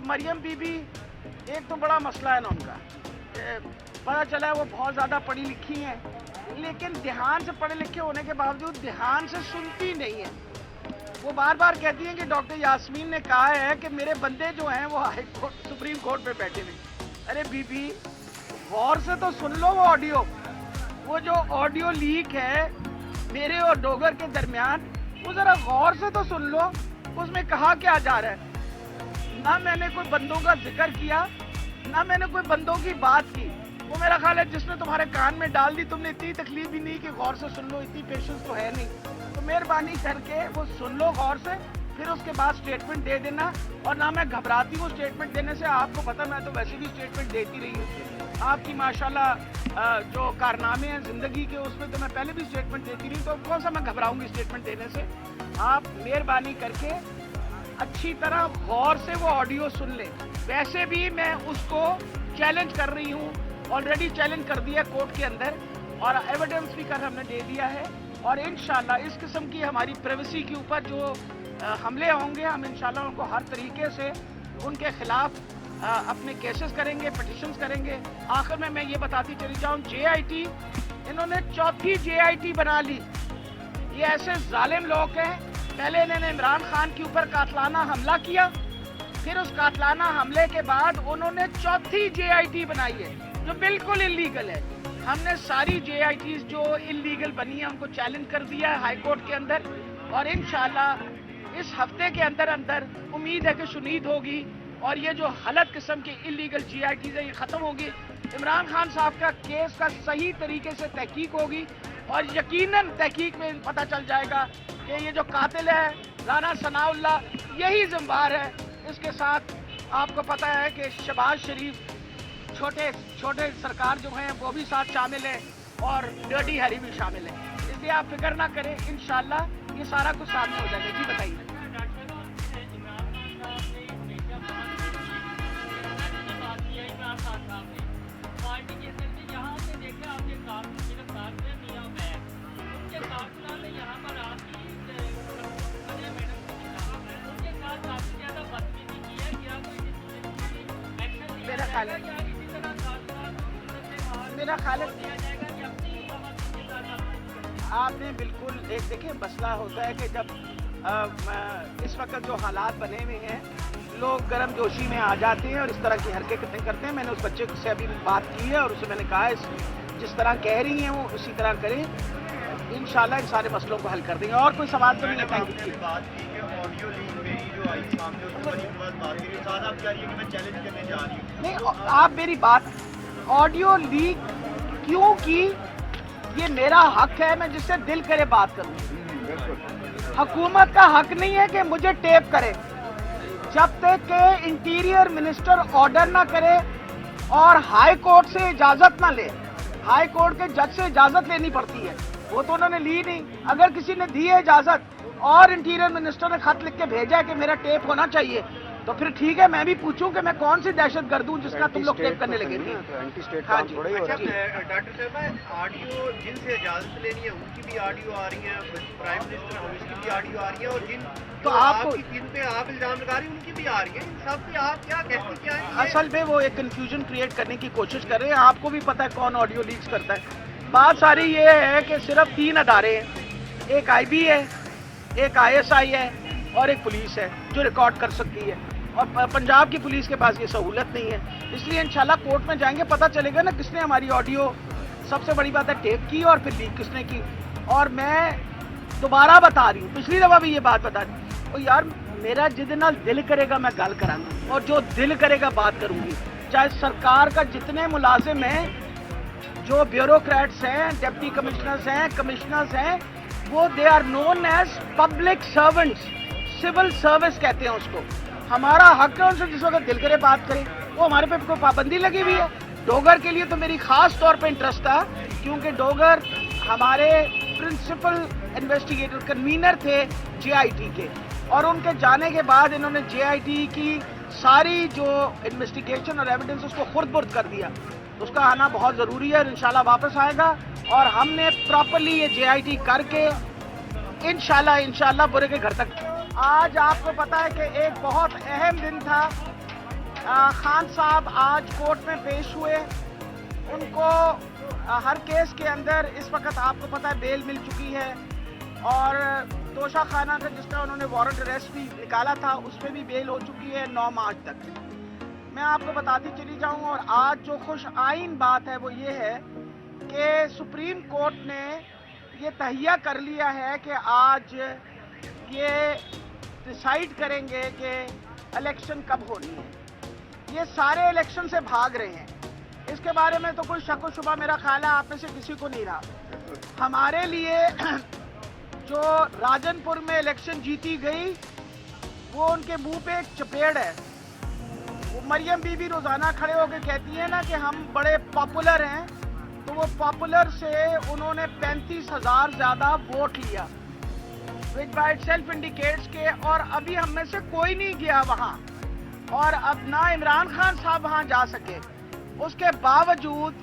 मरियम बीबी, एक तो बड़ा मसला है ना उनका, पता चला है वो बहुत ज़्यादा पढ़ी लिखी हैं, लेकिन ध्यान से पढ़े लिखे होने के बावजूद ध्यान से सुनती नहीं है। वो बार बार कहती हैं कि डॉक्टर यास्मीन ने कहा है कि मेरे बंदे जो हैं वो हाई कोर्ट सुप्रीम कोर्ट पे बैठे हुए। अरे बीबी, गौर से तो सुन लो वो ऑडियो, वो जो ऑडियो लीक है मेरे और डोगर के दरमियान, वो ज़रा गौर से तो सुन लो, उसमें कहा क्या जा रहा है। ना मैंने कोई बंदों का जिक्र किया, ना मैंने कोई बंदों की बात की। वो मेरा ख्याल है जिसने तुम्हारे कान में डाल दी, तुमने इतनी तकलीफ भी नहीं कि गौर से सुन लो, इतनी पेशेंस तो है नहीं। तो मेहरबानी करके वो सुन लो गौर से, फिर उसके बाद स्टेटमेंट दे देना। और ना मैं घबराती हूँ स्टेटमेंट देने से, आपको पता मैं तो वैसे भी स्टेटमेंट देती रही हूँ। आपकी माशाल्लाह जो कारनामे हैं ज़िंदगी के, उसमें तो मैं पहले भी स्टेटमेंट देती रही, तो कौन सा मैं घबराऊंगी स्टेटमेंट देने से। आप मेहरबानी करके अच्छी तरह गौर से वो ऑडियो सुन लें। वैसे भी मैं उसको चैलेंज कर रही हूँ, ऑलरेडी चैलेंज कर दिया कोर्ट के अंदर, और एविडेंस भी कल हमने दे दिया है। और इंशाल्लाह इस किस्म की हमारी प्राइवेसी के ऊपर जो हमले होंगे, हम इंशाल्लाह उनको हर तरीके से उनके खिलाफ अपने केसेस करेंगे, पिटिशंस करेंगे। आखिर में मैं ये बताती चली जाऊँ, JIT, इन्होंने चौथी JIT बना ली। ये ऐसे जालिम लोग हैं, पहले इन्होंने इमरान खान के ऊपर कातलाना हमला किया, फिर उस कातलाना हमले के बाद उन्होंने चौथी JIT बनाई है जो बिल्कुल इलीगल है। हमने सारी JITs जो इलीगल बनी है उनको चैलेंज कर दिया है हाई कोर्ट के अंदर, और इंशाल्लाह इस हफ्ते के अंदर अंदर उम्मीद है कि शुनीद होगी और ये जो गलत किस्म की इलीगल JITs है ये ख़त्म होगी। इमरान खान साहब का केस का सही तरीके से तहकीक होगी और यकीनन तहकीक में पता चल जाएगा कि ये जो कातिल है राना सनाउल्लाह यही ज़िम्मेदार है। इसके साथ आपको पता है कि शहबाज शरीफ, छोटे छोटे सरकार जो हैं वो भी साथ शामिल है और डर्टी हैरी भी शामिल है। इसलिए आप फिक्र ना करें, इंशाल्लाह ये सारा कुछ सामने हो जाएगा। जी बताइए। मेरा ख्याल है आपने बिल्कुल एक देखिए, मसला होता है कि जब इस वक्त जो हालात बने हुए हैं, लोग गर्म जोशी में आ जाते हैं और इस तरह की हरकतें करते हैं। मैंने उस बच्चे से अभी बात की है और उसे मैंने कहा जिस तरह कह रही हैं वो उसी तरह करें, इंशाल्लाह इन सारे मसलों को हल कर देंगे। और कोई सवाल तो नहीं है? नहीं, आप मेरी बात, ऑडियो लीक क्यों की, ये मेरा हक है, मैं जिससे दिल करे बात करूं। हुकूमत का हक नहीं है कि मुझे टेप करे। जब तक के इंटीरियर मिनिस्टर ऑर्डर ना करे और हाई कोर्ट से इजाजत ना ले, हाई कोर्ट के जज से इजाजत लेनी पड़ती है, वो तो उन्होंने ली नहीं। अगर किसी ने दी है इजाजत और इंटीरियर मिनिस्टर ने खत लिख के भेजा है कि मेरा टेप होना चाहिए, तो फिर ठीक है, मैं भी पूछूं कि मैं कौन सी दहशत गर्द हूं जिसका तुम लोग टेप करने लगे थे। हाँ जी। डॉक्टर साहब, ऑडियो जिनसे इजाजत लेनी है उनकी भी ऑडियो आ रही है, प्राइम मिनिस्टर हाउस की भी ऑडियो आ रही है, और जिन पे आप इल्जाम लगा रही हैं उनकी भी आ रही है। इन सब पे आप क्या कहते क्या है? असल में वो एक कंफ्यूजन क्रिएट करने की कोशिश कर रहे हैं। आपको भी पता है कौन ऑडियो लीक्स करता है। बात सारी ये है कि सिर्फ 3 अदारे हैं, एक IB है, एक ISI है और एक पुलिस है जो रिकॉर्ड कर सकती है, और पंजाब की पुलिस के पास ये सहूलत नहीं है। इसलिए इंशाल्लाह कोर्ट में जाएंगे, पता चलेगा ना किसने हमारी ऑडियो, सबसे बड़ी बात है टेप की और फिर लीक किसने की। और मैं दोबारा बता रही हूँ, पिछली दफा भी ये बात बता दी, और यार मेरा जिद नाल दिल करेगा मैं गल करांगा और जो दिल करेगा बात करूंगी। चाहे सरकार का जितने मुलाजिम हैं, जो ब्यूरोक्रेट्स हैं, डिप्टी कमिश्नर्स हैं, कमिश्नर्स हैं, वो they are known as public servants, civil service कहते हैं उसको। हमारा हक है उनसे जिस वक्त दिल करे बात करें। वो हमारे पे कोई पाबंदी लगी हुई है? डोगर के लिए तो मेरी खास तौर पे इंटरेस्ट था, क्योंकि डोगर हमारे प्रिंसिपल इन्वेस्टिगेटर कन्वीनर थे JIT के, और उनके जाने के बाद इन्होंने JIT की सारी जो इन्वेस्टिगेशन और एविडेंस उसको खुर्द-बुर्द कर दिया। उसका आना बहुत ज़रूरी है, इंशाल्लाह वापस आएगा और हमने प्रॉपरली ये JIT करके इंशाल्लाह बुरे के घर तक। आज आपको पता है कि एक बहुत अहम दिन था खान साहब आज कोर्ट में पेश हुए। उनको हर केस के अंदर इस वक्त आपको पता है बेल मिल चुकी है, और तोशा खाना का जिसका उन्होंने वारंट अरेस्ट भी निकाला था उस पर भी बेल हो चुकी है 9 मार्च तक। मैं आपको बताती चली जाऊं, और आज जो खुश आइन बात है वो ये है कि सुप्रीम कोर्ट ने ये तहिया कर लिया है कि आज ये डिसाइड करेंगे कि इलेक्शन कब हो रही है। ये सारे इलेक्शन से भाग रहे हैं, इसके बारे में तो कोई शक व शुबा मेरा ख्याल है आप में से किसी को नहीं रहा। हमारे लिए जो राजनपुर में इलेक्शन जीती गई वो उनके मुंह पे एक चपेड़ है। वो मरियम बीबी रोजाना खड़े होकर कहती है ना कि हम बड़े पॉपुलर हैं, तो वो पॉपुलर से उन्होंने 35,000 ज्यादा वोट लिया, विच बाय इटसेल्फ इंडिकेट्स के, और अभी हम में से कोई नहीं गया वहां, और अब ना इमरान खान साहब वहां जा सके। उसके बावजूद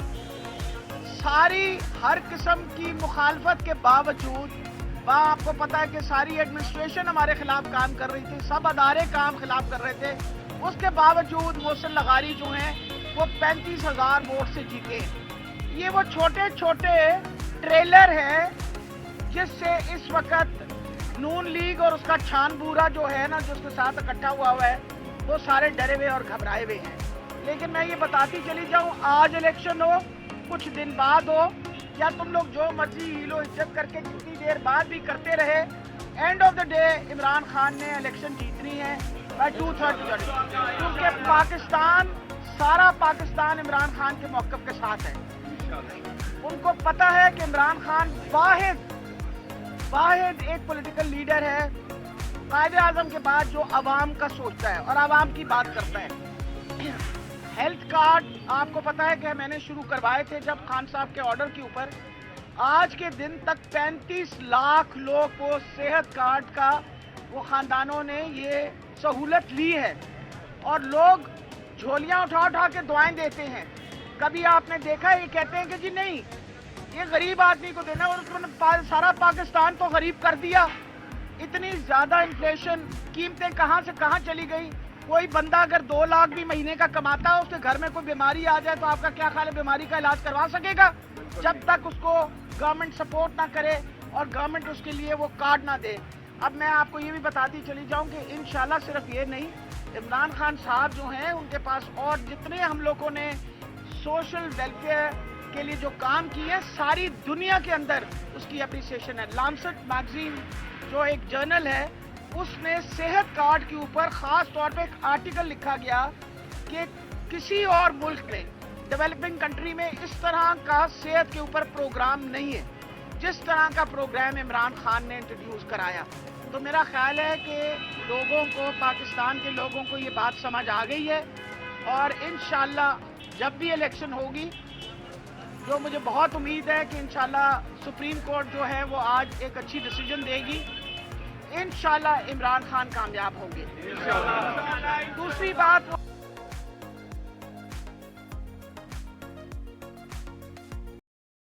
सारी हर किस्म की मुखालफत के बावजूद वहाँ आपको पता है कि सारी एडमिनिस्ट्रेशन हमारे खिलाफ काम कर रही थी, सब अदारे काम खिलाफ कर रहे थे, उसके बावजूद मोहसिन लगारी जो हैं वो 35,000 वोट से जीते। ये वो छोटे छोटे ट्रेलर हैं जिससे इस वक्त नून लीग और उसका छान बूरा जो है ना, जो उसके साथ इकट्ठा हुआ है, वो सारे डरे हुए और घबराए हुए हैं। लेकिन मैं ये बताती चली जाऊं, आज इलेक्शन हो, कुछ दिन बाद हो, या तुम लोग जो मर्जी हीलो इज्जत करके जितनी देर बाद भी करते रहे, end of the day Imran Khan ने इलेक्शन जीतनी है बाय 2/3, क्योंकि पाकिस्तान, सारा पाकिस्तान इमरान खान के मौक़िफ़ के साथ है। उनको पता है कि इमरान खान वाहिद एक पॉलिटिकल लीडर है कायदे आज़म के बाद जो अवाम का सोचता है और अवाम की बात करता है। हेल्थ कार्ड आपको पता है कि मैंने शुरू करवाए थे जब खान साहब के ऑर्डर के ऊपर। आज के दिन तक 35 लाख लोग को सेहत कार्ड का वो खानदानों ने ये सहूलत ली है, और लोग झोलियां उठा उठा के दुआएं देते हैं। कभी आपने देखा ये कहते हैं कि जी नहीं, ये गरीब आदमी को देना, और उसने सारा पाकिस्तान तो गरीब कर दिया। इतनी ज्यादा इन्फ्लेशन, कीमतें कहां से कहां चली गई। कोई बंदा अगर 2 लाख भी महीने का कमाता है, उसके घर में कोई बीमारी आ जाए तो आपका क्या ख्याल है, बीमारी का इलाज करवा सकेगा? जब तक उसको गवर्नमेंट सपोर्ट ना करे और गवर्नमेंट उसके लिए वो कार्ड ना दे। अब मैं आपको ये भी बताती चली जाऊं कि इंशाल्लाह सिर्फ ये नहीं, इमरान खान साहब जो हैं उनके पास और जितने हम लोगों ने सोशल वेलफेयर के लिए जो काम किए हैं, सारी दुनिया के अंदर उसकी अप्रिसिएशन है। लांसेट मैगजीन जो एक जर्नल है, उसने सेहत कार्ड के ऊपर खास तौर पे एक आर्टिकल लिखा गया कि किसी और मुल्क में, डेवलपिंग कंट्री में इस तरह का सेहत के ऊपर प्रोग्राम नहीं है जिस तरह का प्रोग्राम इमरान खान ने इंट्रोड्यूस कराया। तो मेरा ख्याल है कि लोगों को, पाकिस्तान के लोगों को ये बात समझ आ गई है, और इंशाल्लाह जब भी इलेक्शन होगी, जो मुझे बहुत उम्मीद है कि इंशाल्लाह सुप्रीम कोर्ट जो है वो आज एक अच्छी डिसीजन देगी, इंशाल्लाह इमरान खान कामयाब होंगे। दूसरी बात